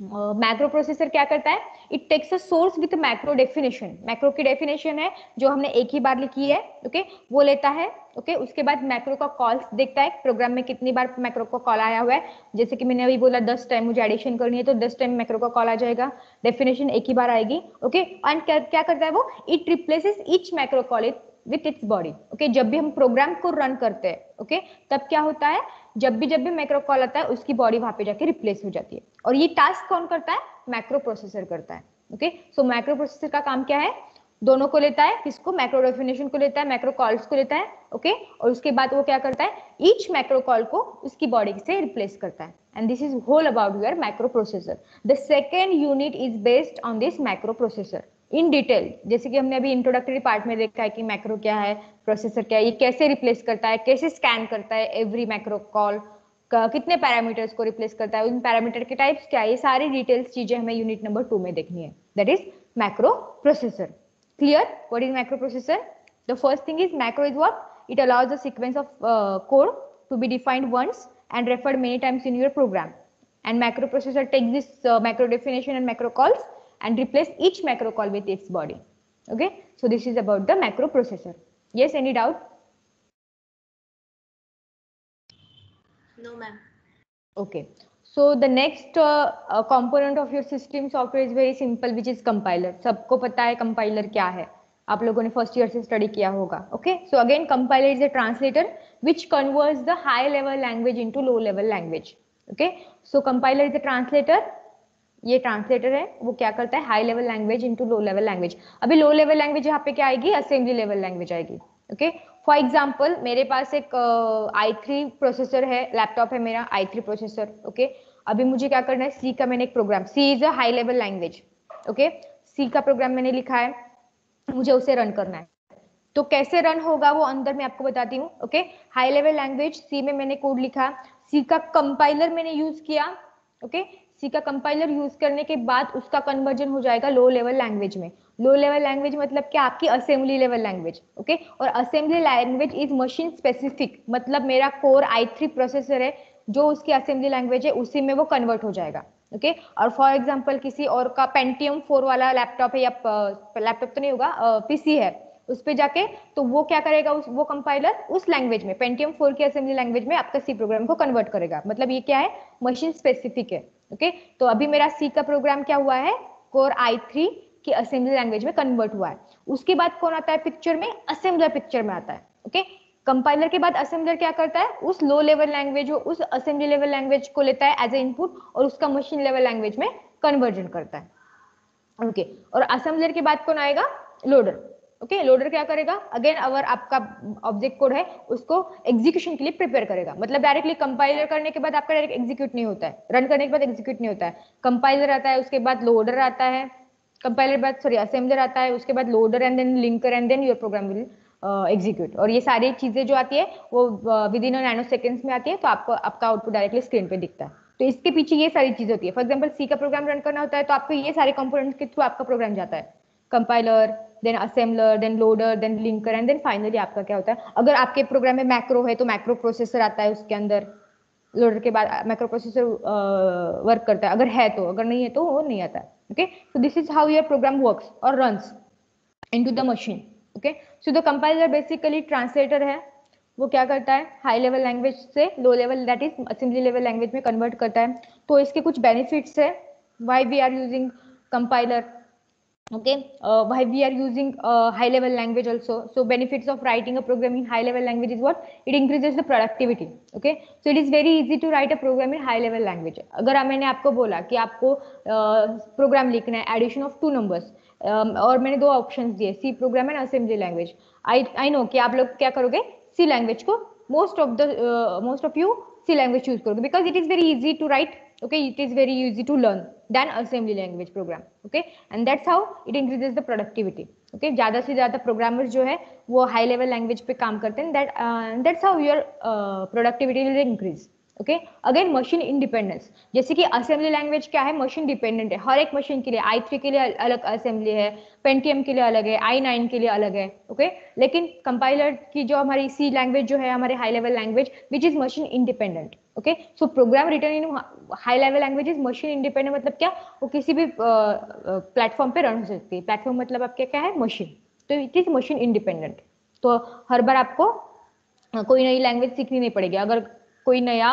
macro processor क्या करता है? It takes a source with macro definition. Macro की डेफिनेशन है जो हमने एक ही बार लिखी है. ओके वो लेता है. ओके उसके बाद मैक्रो का कॉल देखता है प्रोग्राम में कितनी बार मैक्रो का कॉल आया हुआ है. जैसे कि मैंने अभी बोला 10 टाइम मुझे एडिशन करनी है तो 10 टाइम मैक्रो का कॉल आ जाएगा. डेफिनेशन एक ही बार आएगी. ओके एंड क्या करता है वो? It replaces each macro call with its body. Okay जब भी हम प्रोग्राम को रन करते हैं ओके तब क्या होता है? जब भी मैक्रो कॉल आता है उसकी बॉडी वहां पे जाके रिप्लेस हो जाती है. और ये टास्क कौन करता है? मैक्रो प्रोसेसर करता है. ओके सो मैक्रो प्रोसेसर का काम क्या है? दोनों को लेता है. किसको? मैक्रो डेफिनेशन को लेता है, मैक्रो कॉल्स को लेता है ओके और उसके बाद वो क्या करता है, ईच मैक्रो कॉल को उसकी बॉडी से रिप्लेस करता है, and this is whole about your macro processor. The second unit is based on this macro processor in detail. जैसे कि हमने अभी इंट्रोडक्टरी पार्ट में देखा है कि मैक्रो क्या है, प्रोसेसर क्या है, ये कैसे रिप्लेस करता है, कैसे स्कैन करता है एवरी मैक्रो कॉल, कितने पैरामीटर्स को रिप्लेस करता है, उन पैरामीटर के टाइप्स क्या है, ये सारी डिटेल्स चीजें हमें यूनिट नंबर 2 में देखनी है. That is macro processor. Clear? What is macro processor? The first thing is macro is what? It allows a sequence of code to be defined once and referred many times in your program. And macro processor takes this macro definition and macro calls and replace each macro call with its body. Okay, so this is about the macro processor. Yes, any doubt? No, ma'am. Okay, so the next component of your system software is very simple, which is compiler. सबको पता है compiler क्या है, आप लोगों ने first year से study किया होगा. Okay, so again compiler is a translator which converts the high level language into low level language. Okay, so compiler is a translator. ये ट्रांसलेटर है, वो क्या करता है, high level language into low level language. अभी low level language यहाँ पे क्या आएगी, असेंबली लेवल लैंग्वेज आएगी. ओके, फॉर एग्जाम्पल मेरे पास एक i3 प्रोसेसर है, लैपटॉप है मेरा i3 प्रोसेसर. ओके, अभी मुझे क्या करना है, सी का मैंने एक program, C is a high level language. Okay, C का प्रोग्राम मैंने लिखा है, मुझे उसे रन करना है. तो कैसे रन होगा वो अंदर मैं आपको बताती हूँ. Okay, high level language C में मैंने कोड लिखा, सी का कंपाइलर मैंने यूज किया. ओके, सी का कंपाइलर यूज करने के बाद उसका कन्वर्जन हो जाएगा लो लेवल लैंग्वेज में. लो लेवल लैंग्वेज मतलब क्या, आपकी असेंबली लेवल लैंग्वेज. ओके, और assembly language is machine specific, मतलब मेरा कोर i3 प्रोसेसर है, जो उसकी असेंबली लैंग्वेज है उसी में वो कन्वर्ट हो जाएगा. ओके, और फॉर एग्जांपल किसी और का पेंटियम 4 वाला लैपटॉप है, या लैपटॉप तो नहीं होगा, पीसी है, उस पे जाके तो वो क्या करेगा, वो कंपाइलर उस लैंग्वेज में, पेंटियम 4 की असेंबली लैंग्वेज में आपका सी प्रोग्राम को कन्वर्ट करेगा. मतलब ये क्या है, मशीन स्पेसिफिक है. ओके, तो अभी मेरा सी का प्रोग्राम क्या हुआ है, कोर i3 की असेंबली लैंग्वेज में कन्वर्ट हुआ है. उसके बाद कौन आता है पिक्चर में, असेंबलर पिक्चर में आता है. ओके, कंपाइलर के बाद असेंबलर क्या करता है, उस लो लेवल लैंग्वेज और उस असेंबली लेवल लैंग्वेज को लेता है एज ए इनपुट और उसका मशीन लेवल लैंग्वेज में कन्वर्जन करता है. ओके, और असेंबलर के बाद कौन आएगा, लोडर. ओके, लोडर क्या करेगा, अगेन अगर आपका ऑब्जेक्ट कोड है उसको एग्जीक्यूशन के लिए प्रिपेयर करेगा. मतलब डायरेक्टली कंपाइलर करने के बाद आपका डायरेक्ट एग्जीक्यूट नहीं होता है, रन करने के बाद एग्जीक्यूट नहीं होता है. कंपाइलर आता है, उसके बाद लोडर आता है, कंपाइलर बाद सॉरी असेंबलर आता है, उसके बाद loader and then linker and then your program will execute. और ये सारी चीजें जो आती है वो विद इन नैनो सेकेंड्स में आती है, तो आपको आपका आउटपुट डायरेक्टली स्क्रीन पे दिखता है. तो इसके पीछे ये सारी चीजें होती है. फॉर एग्जांपल सी का प्रोग्राम रन करना होता है तो आपको ये सारे कंपोनेंट्स के थ्रू आपका प्रोग्राम जाता है, compiler, then assembler, then loader, then linker and then finally आपका क्या होता है. अगर आपके प्रोग्राम में मैक्रो है तो मैक्रो प्रोसेसर आता है उसके अंदर, लोडर के बाद मैक्रो प्रोसेसर वर्क करता है अगर है तो, अगर नहीं है तो वो नहीं आता है. Okay, so this is how your program works और runs into the machine. Okay, so the compiler basically translator है, वो क्या करता है, हाई लेवल लैंग्वेज से low level that is assembly level language में कन्वर्ट करता है. तो इसके कुछ बेनिफिट्स है, why we are using compiler. Okay, why we are using high level language also. So benefits of writing a program in high level language is what, it increases the productivity. Okay, so it is very easy to write a program in high level language. अगर मैंने आपको बोला कि आपको programme लिखना है addition of 2 numbers, और मैंने 2 ऑप्शंस दिए, C program and assembly language. I know कि आप लोग क्या करोगे, सी लैंग्वेज को most of you C language choose करोगे, because it is very easy to write. Okay, it is very easy to learn than assembly language program. Okay, and that's how it increases the productivity. Okay, ज्यादा से ज्यादा programmers जो है वो high level language पे काम करते हैं. that's how your productivity will increase. Okay, again machine independence, जैसे कि असेंबली लैंग्वेज क्या है, मशीन डिपेंडेंट है. हर एक मशीन के लिए i3 के लिए अलग असेंबली है, पेंटियम के लिए अलग है, i9 के लिए अलग है. ओके, लेकिन कंपाइलर की जो हमारी सी लैंग्वेज जो है, हमारे high level language which is machine independent. Okay, so program written in high level language is machine independent. मतलब क्या, वो किसी भी प्लेटफॉर्म पे रन हो सकती है. प्लेटफॉर्म मतलब आपके क्या है, मशीन. तो इट इज मशीन इंडिपेंडेंट. तो हर बार आपको कोई नई लैंग्वेज सीखनी नहीं पड़ेगी. अगर कोई नया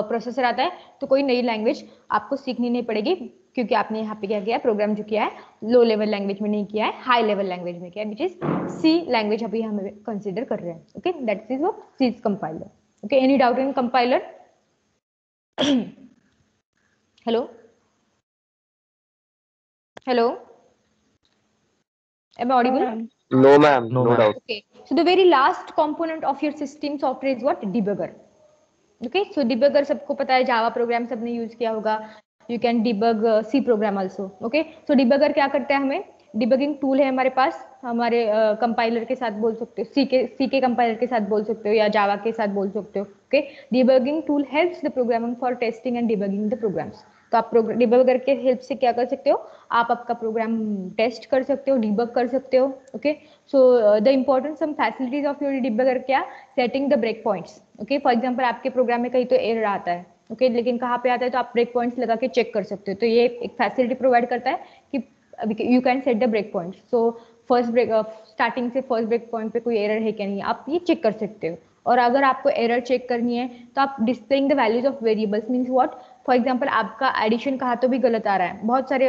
प्रोसेसर आता है तो कोई नई लैंग्वेज आपको सीखनी नहीं पड़ेगी, क्योंकि आपने यहाँ पे क्या किया है, प्रोग्राम जो किया है लो लेवल लैंग्वेज में नहीं किया है, हाई लेवल लैंग्वेज में किया है, विच इज सी लैंग्वेज अभी हम कंसिडर कर रहे हैं. Okay, that is what C is compiler. Okay, any doubt in compiler? Hello hello, am I audible? No, ma'am. No, No ma'am. doubt. Okay. So the very last component of your system software is what? Debugger. Okay. So debugger सबको पता है, Java program सबने use किया होगा. You can debug C program also. Okay. So debugger क्या करता है? हमें डिबगिंग टूल है हमारे पास, हमारे कंपाइलर के साथ बोल सकते हो, सी के कंपाइलर के साथ बोल सकते हो या जावा के साथ बोल सकते हो. Okay. Debugging tool helps the programming for testing and debugging the programs. तो आप डिबगर के हेल्प से क्या कर सकते हो? आप आपका प्रोग्राम टेस्ट कर सकते हो, डिबग कर सकते हो. Okay. So the important some facilities of your debugger क्या? Setting the break points. Okay. For example आपके प्रोग्राम में कहीं तो एरर आता है, ओके, लेकिन कहाँ पे आता है तो आप ब्रेक पॉइंट्स लगा के चेक कर सकते हो. तो ये एक फैसिलिटी प्रोवाइड करता है कि you can set the break points. So first break starting से फर्स्ट ब्रेक पॉइंट पे कोई एरर है क्या नहीं, आप ये चेक कर सकते हो. और अगर आपको एरर चेक करनी है तो आप displaying the values of variables means what? For example आपका एडिशन कहाँ तो भी गलत आ रहा है, बहुत सारे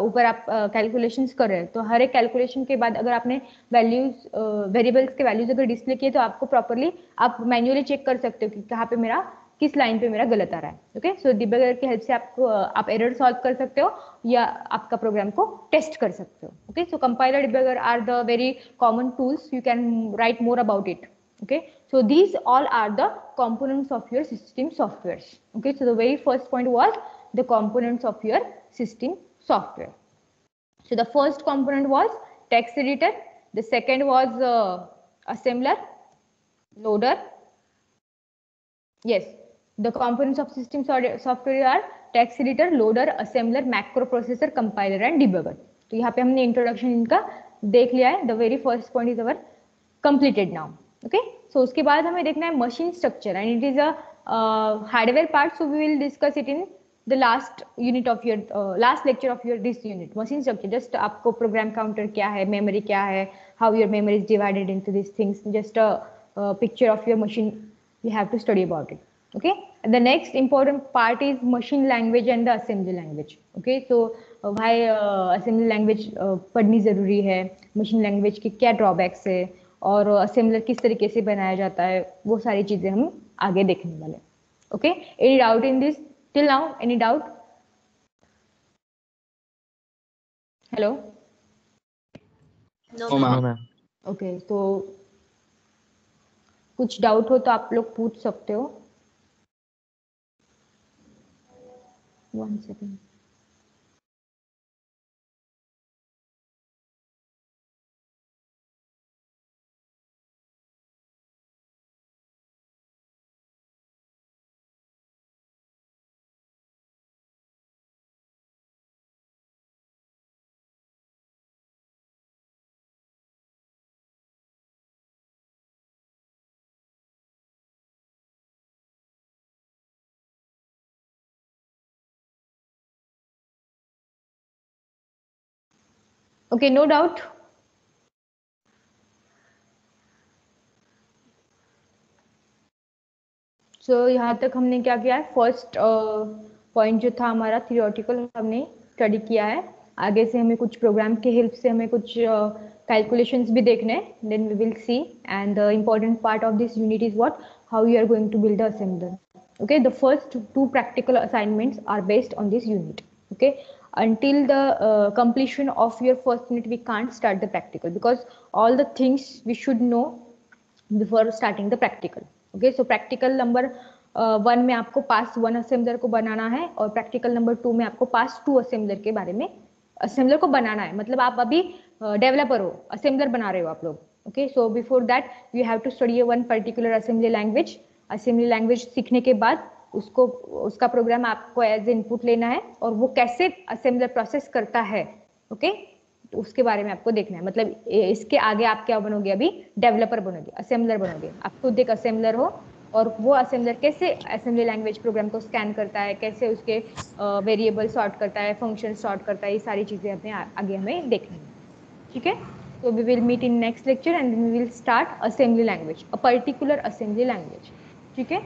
ऊपर आप कैलकुलेशंस कर रहे हैं, तो हर एक कैलकुलेशन के बाद अगर आपने वैल्यूज वेरिएबल्स के वैल्यूज अगर डिस्प्ले किए तो आपको प्रॉपरली आप मैन्युअली चेक कर सकते हो कि कहाँ पे मेरा, किस लाइन पे मेरा गलत आ रहा है. ओके. सो डिबगर की हेल्प से आपको आप एरर सॉल्व कर सकते हो या आपका प्रोग्राम को टेस्ट कर सकते हो. Okay. So compiler, debugger are the very common tools. You can write more about it. Okay, so these all are the components of your system softwares. Okay, so the very first point was the components of your system software. So the first component was text editor, the second was assembler, loader. Yes, the components of system software are text editor, loader, assembler, macro processor, compiler and debugger. तो यहाँ पे हमने introduction इनका देख लिया है. The very first point is our completed now. Okay. So उसके बाद हमें देखना है machine structure and it is a hardware part. So we will discuss it in the last unit of your last lecture of your this unit. Machine structure just आपको program counter क्या है, memory क्या है, how your memory is divided into this things, just a picture of your machine you have to study about it. Okay. And the next important part is machine language and the assembly language. Okay. So why assembly language पढ़नी जरूरी है, machine language के क्या drawbacks है और assembler किस तरीके से बनाया जाता है, वो सारी चीजें हम आगे देखने वाले. Okay. Any doubt in this till now? Any doubt? Hello. No, No, ma'am. ma'am. Okay. So कुछ डाउट हो तो आप लोग पूछ सकते हो. 1 second. Okay, no doubt. So यहाँ तक हमने क्या किया है, फर्स्ट पॉइंट जो था हमारा थियोरेटिकल हमने स्टडी किया है. आगे से हमें कुछ प्रोग्राम के हेल्प से हमें कुछ कैलकुलेशंस भी देखने हैं. Then we will see and the important part of this unit is what, how you are going to build the assembler. Okay, the first two practical assignments are based on this unit. Okay, until the completion of your first unit we can't start the practical because all the things we should know before starting the practical. Okay, so practical number 1 में आपको पास 1 assembler को बनाना है और practical number 2 में आपको पास 2 assembler के बारे में, असेंबलर को बनाना है मतलब आप अभी डेवलपर हो, असेंबलर बना रहे हो आप लोग. Okay. So before that you have to study one particular assembly language. Assembly language सीखने के बाद उसको, उसका प्रोग्राम आपको एज इनपुट लेना है और वो कैसे असेंबलर प्रोसेस करता है. ओके. तो उसके बारे में आपको देखना है. मतलब इसके आगे आप क्या बनोगे, अभी डेवलपर बनोगे, असेंबलर बनोगे. आप खुद एक असेंबलर हो और वो असेंबलर कैसे असेंबली लैंग्वेज प्रोग्राम को स्कैन करता है, कैसे उसके वेरिएबल सॉर्ट करता है, फंक्शन सॉर्ट करता है, ये सारी चीजें अपने आगे हमें देखनी है. ठीक है. So we will meet in next lecture and we will start assembly language, a particular assembly language. ठीक है.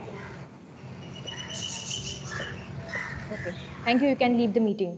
Okay. Thank you. You can leave the meeting.